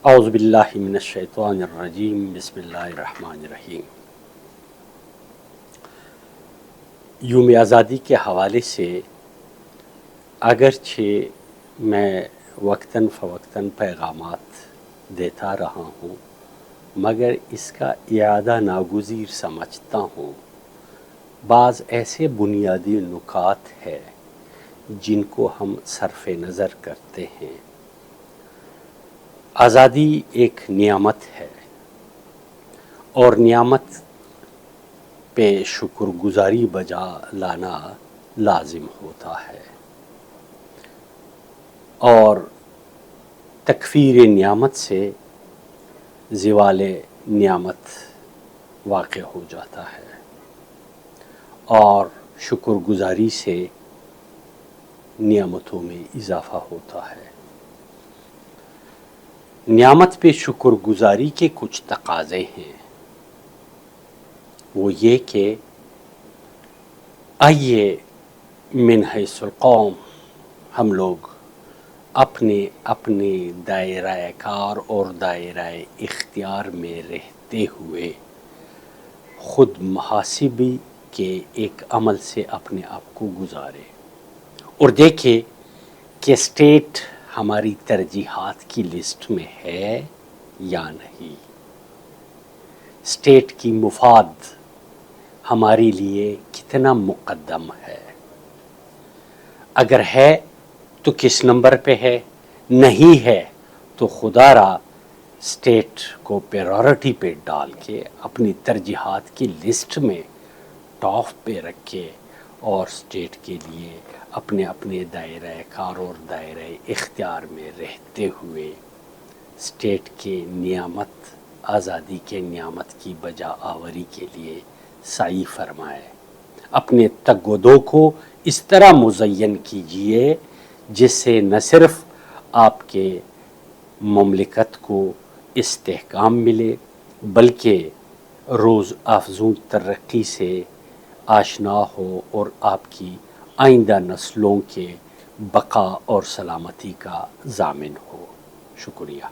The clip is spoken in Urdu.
اعوذ باللہ من الشیطان الرجیم بسم اللہ الرحمن الرحیم۔ یوم آزادی کے حوالے سے اگرچہ میں وقتاً فوقتاً پیغامات دیتا رہا ہوں مگر اس کا اعادہ ناگزیر سمجھتا ہوں۔ بعض ایسے بنیادی نکات ہے جن کو ہم صرف نظر کرتے ہیں۔ آزادی ایک نعمت ہے اور نعمت پہ شکر گزاری بجا لانا لازم ہوتا ہے، اور تکفیر نعمت سے زوال نعمت واقع ہو جاتا ہے، اور شکر گزاری سے نعمتوں میں اضافہ ہوتا ہے۔ نعمت پہ شکر گزاری کے کچھ تقاضے ہیں، وہ یہ کہ آئیے من حیث القوم، ہم لوگ اپنے اپنے دائرہ کار اور دائرہ اختیار میں رہتے ہوئے خود محاسبی کے ایک عمل سے اپنے آپ کو گزارے اور دیکھے کہ اسٹیٹ ہماری ترجیحات کی لسٹ میں ہے یا نہیں، اسٹیٹ کی مفاد ہمارے لیے کتنا مقدم ہے، اگر ہے تو کس نمبر پہ ہے، نہیں ہے تو خدا را اسٹیٹ کو پریورٹی پہ ڈال کے اپنی ترجیحات کی لسٹ میں ٹاپ پہ رکھے اور اسٹیٹ کے لیے اپنے اپنے دائرہ کار اور دائرہ اختیار میں رہتے ہوئے اسٹیٹ کے نعمت آزادی کے نعمت کی بجا آوری کے لیے سعی فرمائے۔ اپنے تگ و دو کو اس طرح مزین کیجئے جس سے نہ صرف آپ کے مملکت کو استحکام ملے بلکہ روز افزوں ترقی سے آشنا ہو اور آپ کی آئندہ نسلوں کے بقا اور سلامتی کا ضامن ہو۔ شکریہ۔